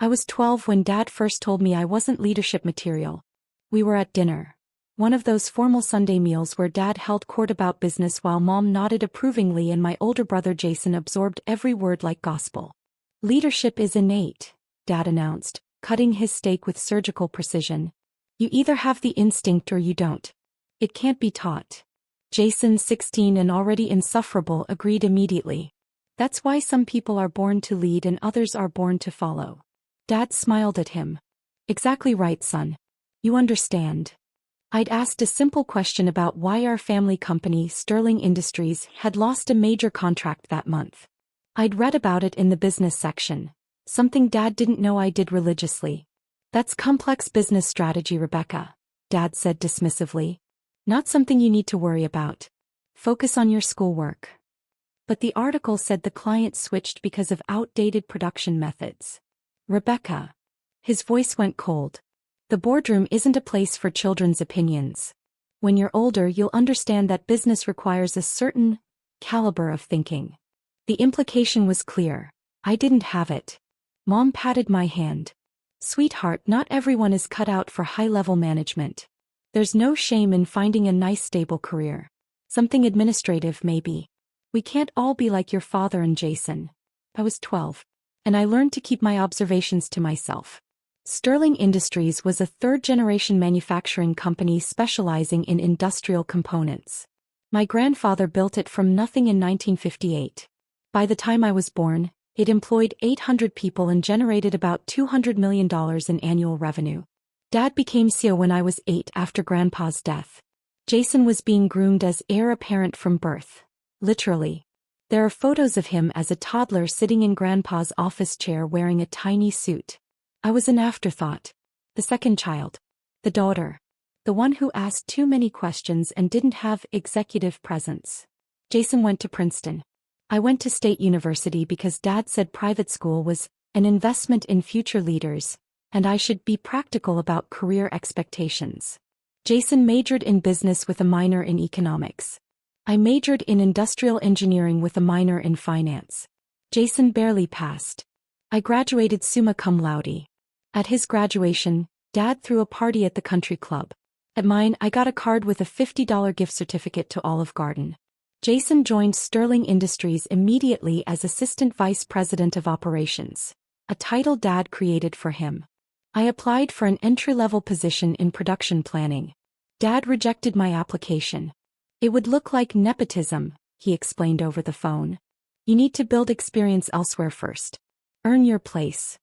I was 12 when Dad first told me I wasn't leadership material. We were at dinner. One of those formal Sunday meals where Dad held court about business while Mom nodded approvingly and my older brother Jason absorbed every word like gospel. Leadership is innate, Dad announced, cutting his steak with surgical precision. You either have the instinct or you don't. It can't be taught. Jason, 16 and already insufferable, agreed immediately. That's why some people are born to lead and others are born to follow. Dad smiled at him. Exactly right, son. You understand. I'd asked a simple question about why our family company, Sterling Industries, had lost a major contract that month. I'd read about it in the business section. Something Dad didn't know I did religiously. That's complex business strategy, Rebecca, Dad said dismissively. Not something you need to worry about. Focus on your schoolwork. But the article said the client switched because of outdated production methods. Rebecca. His voice went cold. The boardroom isn't a place for children's opinions. When you're older, you'll understand that business requires a certain caliber of thinking. The implication was clear. I didn't have it. Mom patted my hand. Sweetheart, not everyone is cut out for high-level management. There's no shame in finding a nice stable career. Something administrative, maybe. We can't all be like your father and Jason. I was 12. And I learned to keep my observations to myself. Sterling Industries was a third-generation manufacturing company specializing in industrial components. My grandfather built it from nothing in 1958. By the time I was born, it employed 800 people and generated about $200 million in annual revenue. Dad became CEO when I was 8 after Grandpa's death. Jason was being groomed as heir apparent from birth. Literally. There are photos of him as a toddler sitting in Grandpa's office chair wearing a tiny suit. I was an afterthought. The second child. The daughter. The one who asked too many questions and didn't have executive presence. Jason went to Princeton. I went to State University because Dad said private school was an investment in future leaders, and I should be practical about career expectations. Jason majored in business with a minor in economics. I majored in industrial engineering with a minor in finance. Jason barely passed. I graduated summa cum laude. At his graduation, Dad threw a party at the country club. At mine, I got a card with a $50 gift certificate to Olive Garden. Jason joined Sterling Industries immediately as Assistant Vice President of Operations, a title Dad created for him. I applied for an entry-level position in production planning. Dad rejected my application. It would look like nepotism, he explained over the phone. You need to build experience elsewhere first. Earn your place.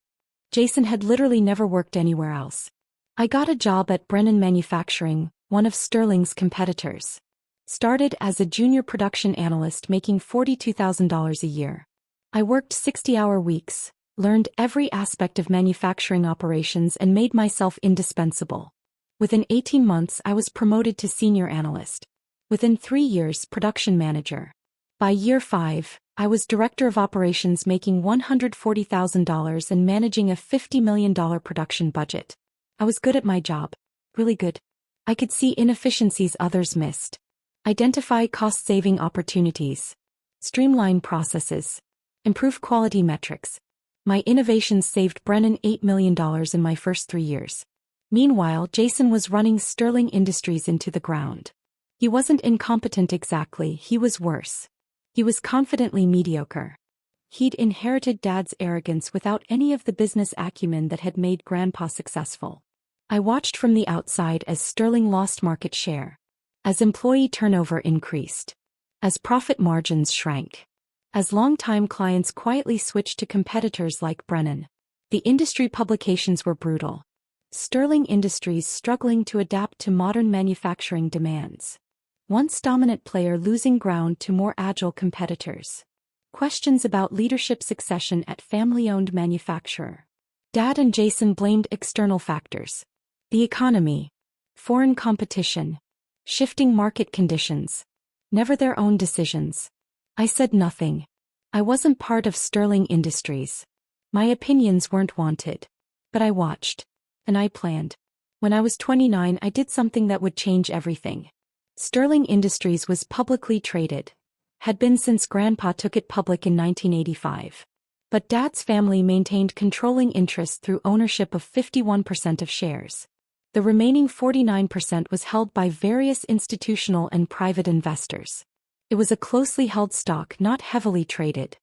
Jason had literally never worked anywhere else. I got a job at Brennan Manufacturing, one of Sterling's competitors. Started as a junior production analyst making $42,000 a year. I worked 60-hour weeks, learned every aspect of manufacturing operations and made myself indispensable. Within 18 months I was promoted to senior analyst. Within 3 years, production manager. By year 5, I was director of operations making $140,000 and managing a $50 million production budget. I was good at my job. Really good. I could see inefficiencies others missed. Identify cost-saving opportunities. Streamline processes. Improve quality metrics. My innovations saved Brennan $8 million in my first 3 years. Meanwhile, Jason was running Sterling Industries into the ground. He wasn't incompetent exactly, he was worse. He was confidently mediocre. He'd inherited Dad's arrogance without any of the business acumen that had made Grandpa successful. I watched from the outside as Sterling lost market share. As employee turnover increased. As profit margins shrank. As longtime clients quietly switched to competitors like Brennan. The industry publications were brutal. Sterling Industries struggling to adapt to modern manufacturing demands. Once dominant player losing ground to more agile competitors. Questions about leadership succession at family-owned manufacturer. Dad and Jason blamed external factors. The economy. Foreign competition. Shifting market conditions. Never their own decisions. I said nothing. I wasn't part of Sterling Industries. My opinions weren't wanted. But I watched. And I planned. When I was 29, I did something that would change everything. Sterling Industries was publicly traded. Had been since Grandpa took it public in 1985. But Dad's family maintained controlling interest through ownership of 51% of shares. The remaining 49% was held by various institutional and private investors. It was a closely held stock, not heavily traded.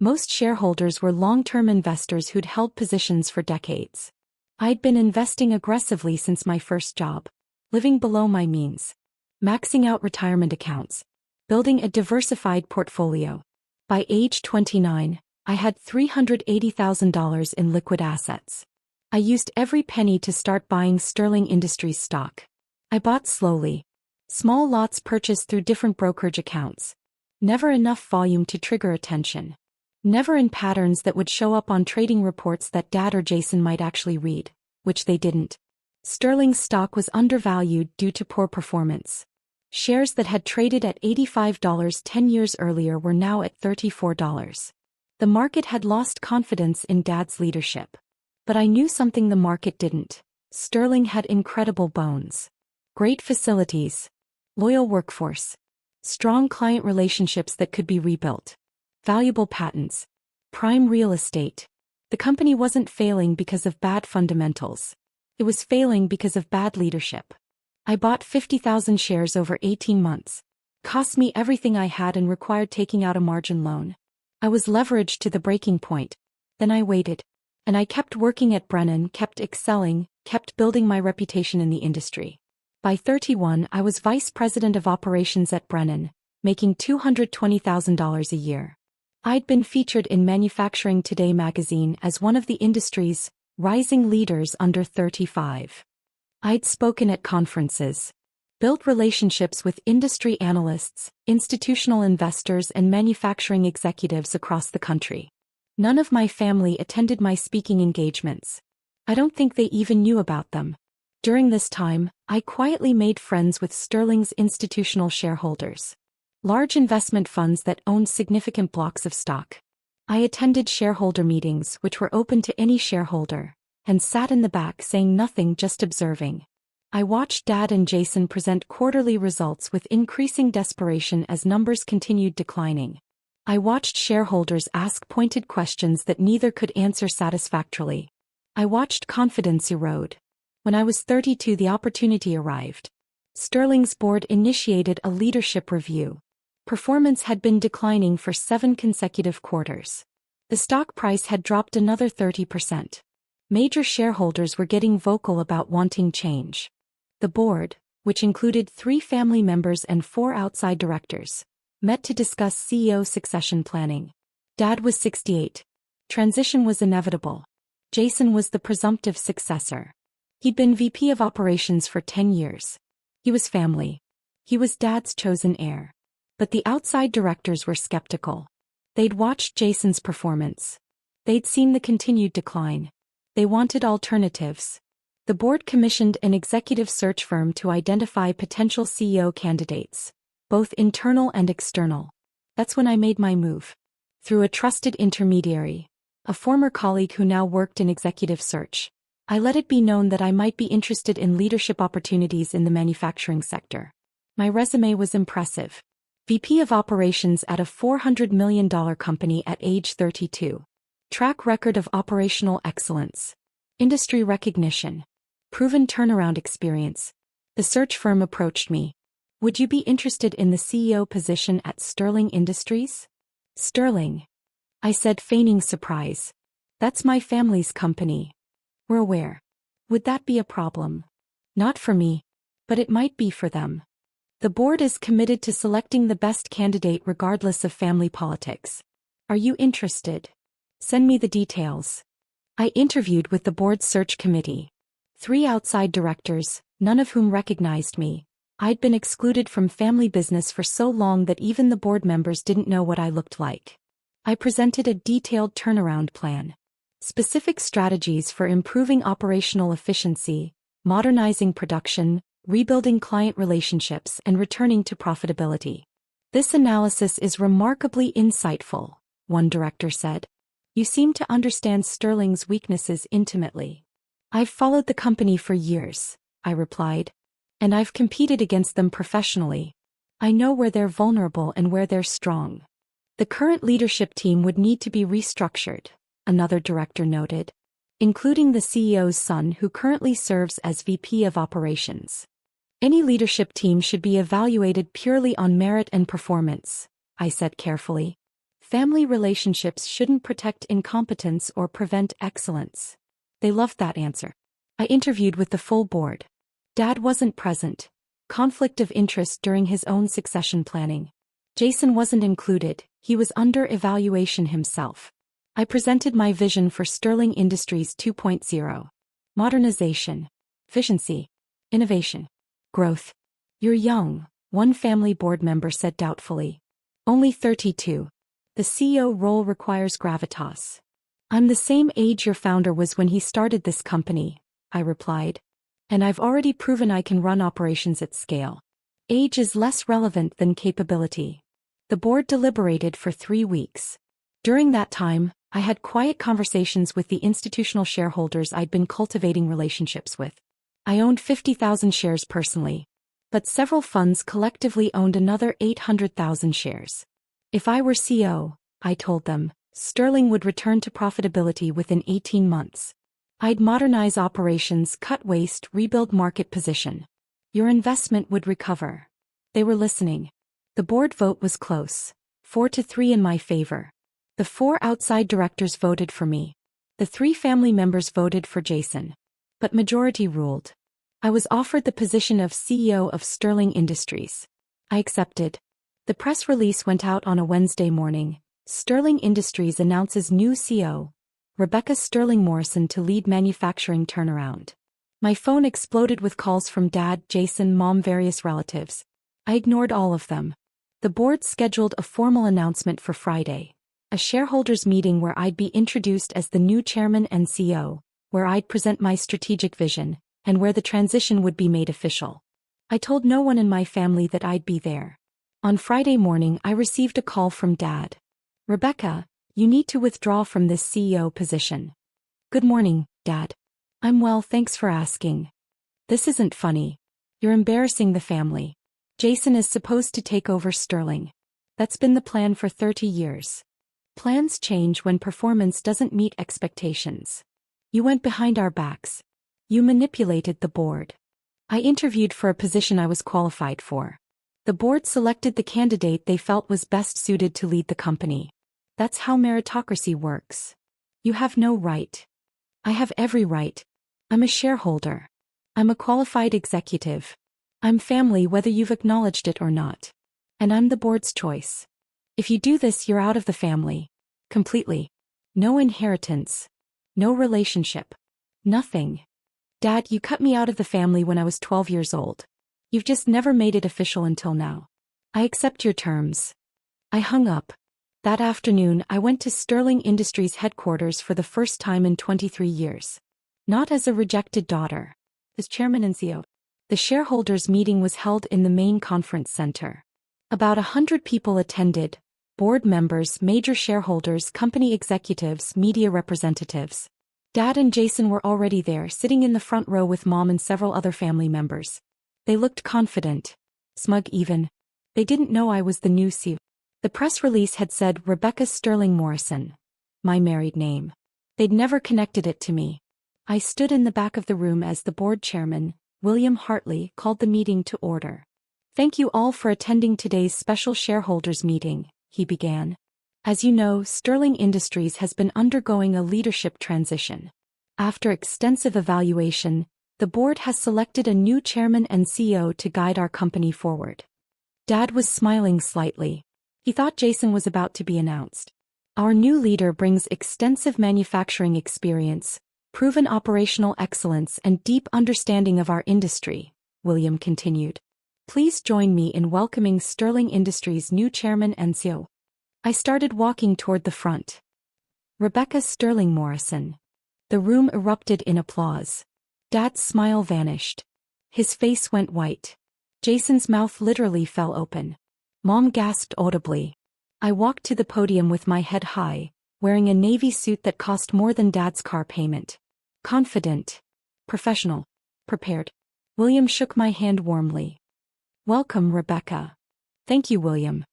Most shareholders were long-term investors who'd held positions for decades. I'd been investing aggressively since my first job, living below my means, maxing out retirement accounts, building a diversified portfolio. By age 29, I had $380,000 in liquid assets. I used every penny to start buying Sterling Industries stock. I bought slowly. Small lots purchased through different brokerage accounts. Never enough volume to trigger attention. Never in patterns that would show up on trading reports that Dad or Jason might actually read, which they didn't. Sterling's stock was undervalued due to poor performance. Shares that had traded at $85 10 years earlier were now at $34. The market had lost confidence in Dad's leadership. But I knew something the market didn't. Sterling had incredible bones. Great facilities. Loyal workforce. Strong client relationships that could be rebuilt. Valuable patents. Prime real estate. The company wasn't failing because of bad fundamentals. It was failing because of bad leadership. I bought 50,000 shares over 18 months. Cost me everything I had and required taking out a margin loan. I was leveraged to the breaking point. Then I waited. And I kept working at Brennan, kept excelling, kept building my reputation in the industry. By 31, I was vice president of operations at Brennan, making $220,000 a year. I'd been featured in Manufacturing Today magazine as one of the industry's rising leaders under 35. I'd spoken at conferences, built relationships with industry analysts, institutional investors, and manufacturing executives across the country. None of my family attended my speaking engagements. I don't think they even knew about them. During this time, I quietly made friends with Sterling's institutional shareholders. Large investment funds that owned significant blocks of stock. I attended shareholder meetings which were open to any shareholder, and sat in the back saying nothing, just observing. I watched Dad and Jason present quarterly results with increasing desperation as numbers continued declining. I watched shareholders ask pointed questions that neither could answer satisfactorily. I watched confidence erode. When I was 32, the opportunity arrived. Sterling's board initiated a leadership review. Performance had been declining for 7 consecutive quarters. The stock price had dropped another 30%. Major shareholders were getting vocal about wanting change. The board, which included 3 family members and 4 outside directors, met to discuss CEO succession planning. Dad was 68. Transition was inevitable. Jason was the presumptive successor. He'd been VP of operations for 10 years. He was family. He was Dad's chosen heir. But the outside directors were skeptical. They'd watched Jason's performance. They'd seen the continued decline. They wanted alternatives. The board commissioned an executive search firm to identify potential CEO candidates, both internal and external. That's when I made my move. Through a trusted intermediary, a former colleague who now worked in executive search, I let it be known that I might be interested in leadership opportunities in the manufacturing sector. My resume was impressive. VP of operations at a $400 million company at age 32. Track record of operational excellence. Industry recognition. Proven turnaround experience. The search firm approached me. Would you be interested in the CEO position at Sterling Industries? Sterling. I said, feigning surprise. That's my family's company. We're aware. Would that be a problem? Not for me, but it might be for them. The board is committed to selecting the best candidate regardless of family politics. Are you interested? Send me the details. I interviewed with the board's search committee. 3 outside directors, none of whom recognized me. I'd been excluded from family business for so long that even the board members didn't know what I looked like. I presented a detailed turnaround plan. Specific strategies for improving operational efficiency, modernizing production, rebuilding client relationships, and returning to profitability. This analysis is remarkably insightful, one director said. You seem to understand Sterling's weaknesses intimately. I've followed the company for years, I replied. And I've competed against them professionally. I know where they're vulnerable and where they're strong. The current leadership team would need to be restructured, another director noted, including the CEO's son who currently serves as VP of Operations. Any leadership team should be evaluated purely on merit and performance, I said carefully. Family relationships shouldn't protect incompetence or prevent excellence. They loved that answer. I interviewed with the full board. Dad wasn't present. Conflict of interest during his own succession planning. Jason wasn't included, he was under evaluation himself. I presented my vision for Sterling Industries 2.0. Modernization. Efficiency. Innovation. Growth. You're young, one family board member said doubtfully. Only 32. The CEO role requires gravitas. I'm the same age your founder was when he started this company, I replied. And I've already proven I can run operations at scale. Age is less relevant than capability. The board deliberated for 3 weeks. During that time, I had quiet conversations with the institutional shareholders I'd been cultivating relationships with. I owned 50,000 shares personally, but several funds collectively owned another 800,000 shares. If I were CEO, I told them, Sterling would return to profitability within 18 months. I'd modernize operations, cut waste, rebuild market position. Your investment would recover. They were listening. The board vote was close, 4-3 in my favor. The 4 outside directors voted for me. The 3 family members voted for Jason. But majority ruled. I was offered the position of CEO of Sterling Industries. I accepted. The press release went out on a Wednesday morning. Sterling Industries announces new CEO, Rebecca Sterling Morrison, to lead manufacturing turnaround. My phone exploded with calls from Dad, Jason, Mom, various relatives. I ignored all of them. The board scheduled a formal announcement for Friday, a shareholders meeting where I'd be introduced as the new chairman and CEO, where I'd present my strategic vision, and where the transition would be made official. I told no one in my family that I'd be there. On Friday morning, I received a call from Dad. Rebecca, you need to withdraw from this CEO position. Good morning, Dad. I'm well, thanks for asking. This isn't funny. You're embarrassing the family. Jason is supposed to take over Sterling. That's been the plan for 30 years. Plans change when performance doesn't meet expectations. You went behind our backs. You manipulated the board. I interviewed for a position I was qualified for. The board selected the candidate they felt was best suited to lead the company. That's how meritocracy works. You have no right. I have every right. I'm a shareholder. I'm a qualified executive. I'm family whether you've acknowledged it or not. And I'm the board's choice. If you do this, you're out of the family. Completely. No inheritance. No relationship. Nothing. Dad, you cut me out of the family when I was 12 years old. You've just never made it official until now. I accept your terms. I hung up. That afternoon, I went to Sterling Industries headquarters for the first time in 23 years. Not as a rejected daughter. As chairman and CEO. The shareholders meeting was held in the main conference center. About 100 people attended, board members, major shareholders, company executives, media representatives. Dad and Jason were already there, sitting in the front row with Mom and several other family members. They looked confident. Smug even. They didn't know I was the new CEO. The press release had said Rebecca Sterling Morrison. My married name. They'd never connected it to me. I stood in the back of the room as the board chairman, William Hartley, called the meeting to order. Thank you all for attending today's special shareholders meeting, he began. As you know, Sterling Industries has been undergoing a leadership transition. After extensive evaluation, the board has selected a new chairman and CEO to guide our company forward. Dad was smiling slightly. He thought Jason was about to be announced. Our new leader brings extensive manufacturing experience, proven operational excellence, and deep understanding of our industry, William continued. Please join me in welcoming Sterling Industries' new chairman and CEO. I started walking toward the front. Rebecca Sterling Morrison. The room erupted in applause. Dad's smile vanished. His face went white. Jason's mouth literally fell open. Mom gasped audibly. I walked to the podium with my head high, wearing a navy suit that cost more than Dad's car payment. Confident. Professional. Prepared. William shook my hand warmly. Welcome, Rebecca. Thank you, William.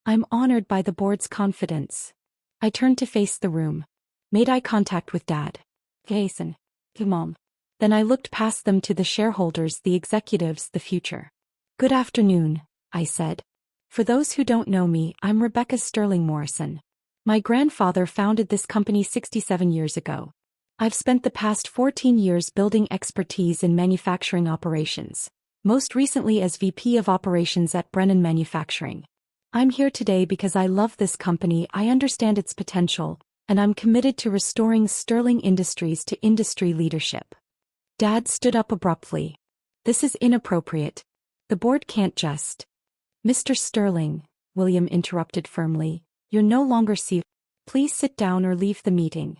I'm honored by the board's confidence. I turned to face the room. Made eye contact with Dad. Jason. Mom. Then I looked past them to the shareholders, the executives, the future. Good afternoon, I said. For those who don't know me, I'm Rebecca Sterling Morrison. My grandfather founded this company 67 years ago. I've spent the past 14 years building expertise in manufacturing operations, most recently as VP of Operations at Brennan Manufacturing. I'm here today because I love this company, I understand its potential, and I'm committed to restoring Sterling Industries to industry leadership. Dad stood up abruptly. This is inappropriate. The board can't just. Mr. Sterling, William interrupted firmly, you're no longer CEO. Please sit down or leave the meeting.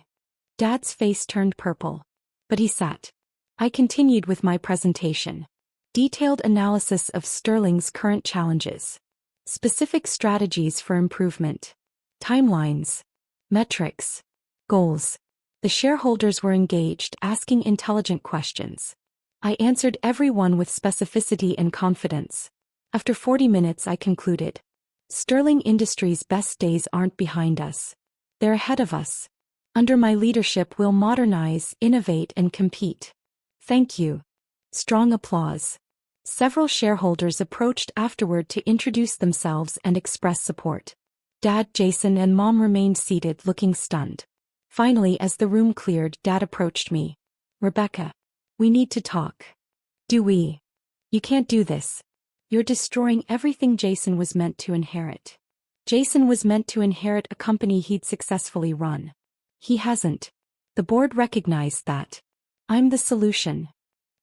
Dad's face turned purple. But he sat. I continued with my presentation. Detailed analysis of Sterling's current challenges. Specific strategies for improvement. Timelines. Metrics. Goals. The shareholders were engaged, asking intelligent questions. I answered every one with specificity and confidence. After 40 minutes I concluded. Sterling Industries' best days aren't behind us. They're ahead of us. Under my leadership we'll modernize, innovate and compete. Thank you. Strong applause. Several shareholders approached afterward to introduce themselves and express support. Dad, Jason and Mom remained seated, looking stunned. Finally, as the room cleared, Dad approached me. Rebecca. We need to talk. Do we? You can't do this. You're destroying everything Jason was meant to inherit. Jason was meant to inherit a company he'd successfully run. He hasn't. The board recognized that. I'm the solution.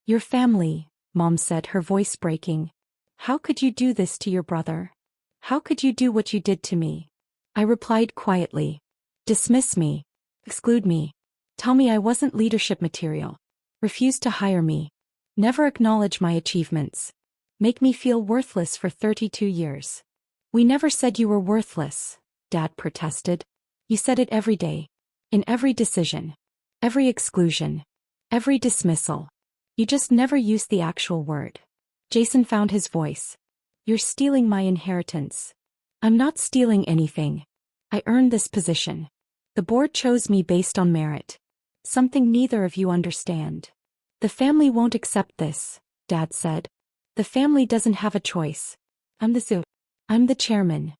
Your family, Mom said, her voice breaking. How could you do this to your brother? How could you do what you did to me? I replied quietly. Dismiss me. Exclude me. Tell me I wasn't leadership material. Refuse to hire me. Never acknowledge my achievements. Make me feel worthless for 32 years. We never said you were worthless, Dad protested. You said it every day. In every decision. Every exclusion. Every dismissal. You just never used the actual word. Jason found his voice. You're stealing my inheritance. I'm not stealing anything. I earned this position. The board chose me based on merit. Something neither of you understand. The family won't accept this, Dad said. The family doesn't have a choice. I'm the chairman.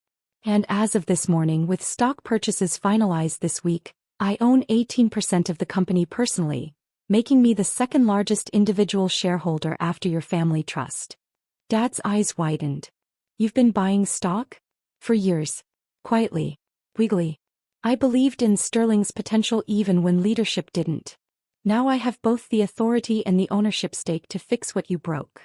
And as of this morning, with stock purchases finalized this week, I own 18% of the company personally, making me the second largest individual shareholder after your family trust. Dad's eyes widened. You've been buying stock? For years. Quietly. Wiggly. I believed in Sterling's potential even when leadership didn't. Now I have both the authority and the ownership stake to fix what you broke.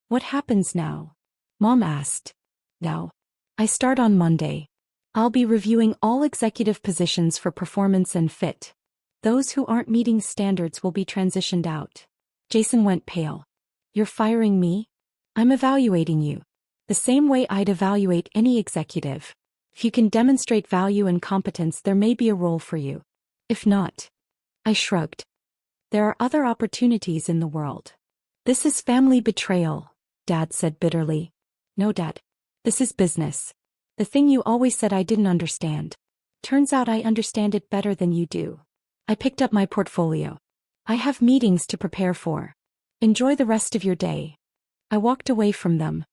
What happens now? Mom asked. Now. I start on Monday. I'll be reviewing all executive positions for performance and fit. Those who aren't meeting standards will be transitioned out. Jason went pale. You're firing me? I'm evaluating you. The same way I'd evaluate any executive. If you can demonstrate value and competence, there may be a role for you. If not. I shrugged. There are other opportunities in the world. This is family betrayal, Dad said bitterly. No, Dad. This is business. The thing you always said I didn't understand. Turns out I understand it better than you do. I picked up my portfolio. I have meetings to prepare for. Enjoy the rest of your day. I walked away from them.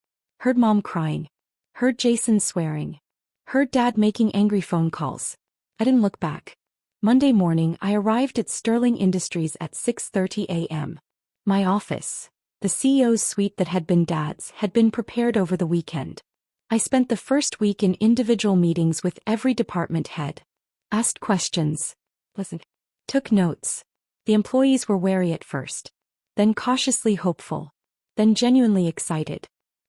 Heard Mom crying. Heard Jason swearing. Heard Dad making angry phone calls. I didn't look back. Monday morning I arrived at Sterling Industries at 6:30 a.m. My office, the CEO's suite that had been Dad's, had been prepared over the weekend. I spent the first week in individual meetings with every department head. Asked questions. Took notes. The employees were wary at first. Then cautiously hopeful. Then genuinely excited.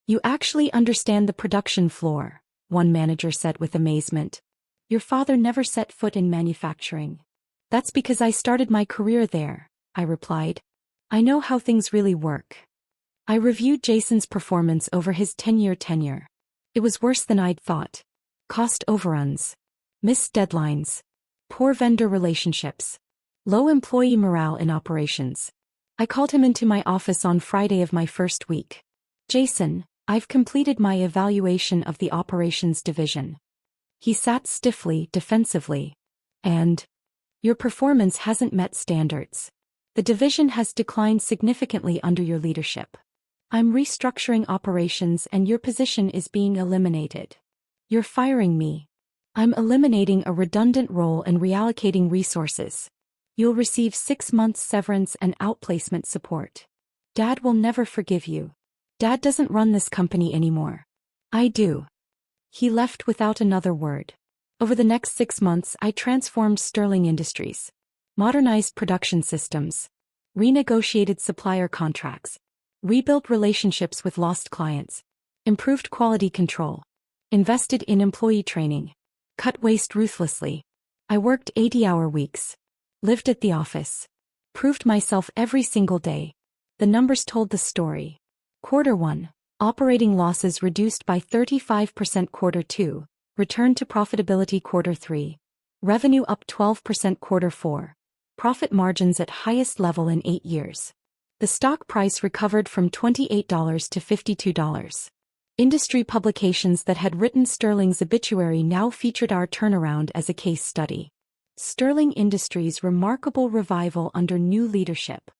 You actually understand the production floor, one manager said with amazement. Your father never set foot in manufacturing. That's because I started my career there, I replied. I know how things really work. I reviewed Jason's performance over his 10-year tenure. It was worse than I'd thought. Cost overruns. Missed deadlines. Poor vendor relationships. Low employee morale in operations. I called him into my office on Friday of my first week. Jason, I've completed my evaluation of the operations division. He sat stiffly, defensively. And your performance hasn't met standards. The division has declined significantly under your leadership. I'm restructuring operations and your position is being eliminated. You're firing me. I'm eliminating a redundant role and reallocating resources. You'll receive 6 months severance and outplacement support. Dad will never forgive you. Dad doesn't run this company anymore. I do. He left without another word. Over the next 6 months, I transformed Sterling Industries, modernized production systems, renegotiated supplier contracts, rebuilt relationships with lost clients, improved quality control, invested in employee training, cut waste ruthlessly. I worked 80-hour weeks, lived at the office, proved myself every single day. The numbers told the story. Quarter 1, operating losses reduced by 35%. Quarter 2, return to profitability. Quarter 3, revenue up 12%. Quarter 4, profit margins at highest level in 8 years. The stock price recovered from $28 to $52. Industry publications that had written Sterling's obituary now featured our turnaround as a case study. Sterling Industries' remarkable revival under new leadership.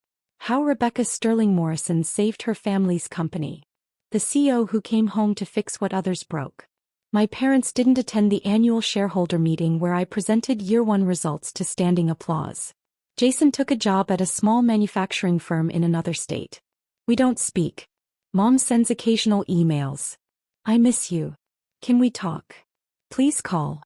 How Rebecca Sterling Morrison saved her family's company. The CEO who came home to fix what others broke. My parents didn't attend the annual shareholder meeting where I presented year 1 results to standing applause. Jason took a job at a small manufacturing firm in another state. We don't speak. Mom sends occasional emails. I miss you. Can we talk? Please call.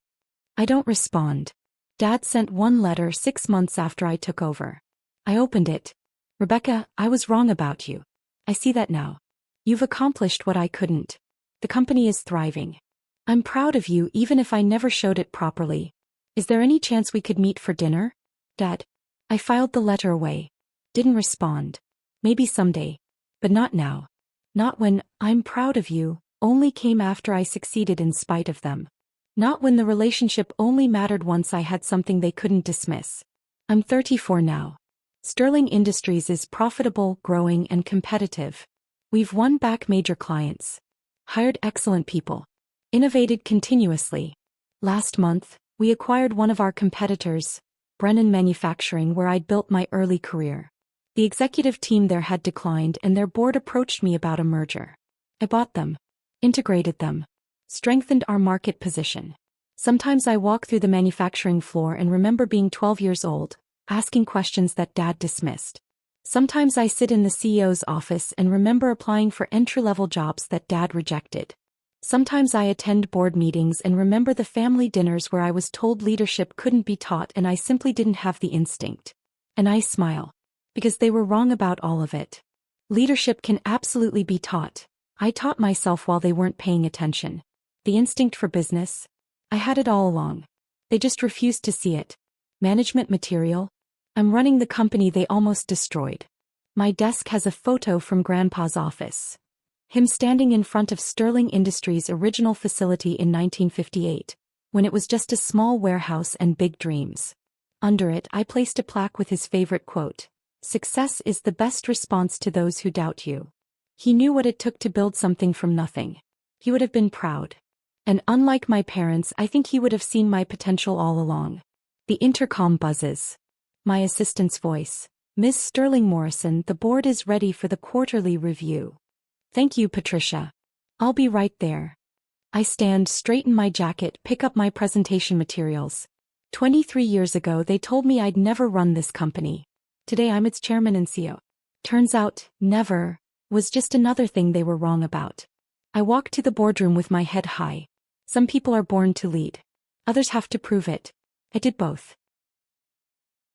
I don't respond. Dad sent one letter 6 months after I took over. I opened it. Rebecca, I was wrong about you. I see that now. You've accomplished what I couldn't. The company is thriving. I'm proud of you even if I never showed it properly. Is there any chance we could meet for dinner? Dad. I filed the letter away. Didn't respond. Maybe someday. But not now. Not when I'm proud of you only came after I succeeded in spite of them. Not when the relationship only mattered once I had something they couldn't dismiss. I'm 34 now. Sterling Industries is profitable, growing, and competitive. We've won back major clients. Hired excellent people. Innovated continuously. Last month, we acquired one of our competitors, Brennan Manufacturing, where I'd built my early career. The executive team there had declined and their board approached me about a merger. I bought them. Integrated them. Strengthened our market position. Sometimes I walk through the manufacturing floor and remember being 12 years old, asking questions that Dad dismissed. Sometimes I sit in the CEO's office and remember applying for entry-level jobs that Dad rejected. Sometimes I attend board meetings and remember the family dinners where I was told leadership couldn't be taught and I simply didn't have the instinct. And I smile. Because they were wrong about all of it. Leadership can absolutely be taught. I taught myself while they weren't paying attention. The instinct for business? I had it all along. They just refused to see it. Management material? I'm running the company they almost destroyed. My desk has a photo from Grandpa's office. Him standing in front of Sterling Industries' original facility in 1958, when it was just a small warehouse and big dreams. Under it, I placed a plaque with his favorite quote, "Success is the best response to those who doubt you." He knew what it took to build something from nothing. He would have been proud. And unlike my parents, I think he would have seen my potential all along. The intercom buzzes. My assistant's voice. "Miss Sterling Morrison, the board is ready for the quarterly review." "Thank you, Patricia. I'll be right there." I stand, straighten my jacket, pick up my presentation materials. 23 years ago they told me I'd never run this company. Today I'm its chairman and CEO. Turns out, never was just another thing they were wrong about. I walk to the boardroom with my head high. Some people are born to lead. Others have to prove it. I did both.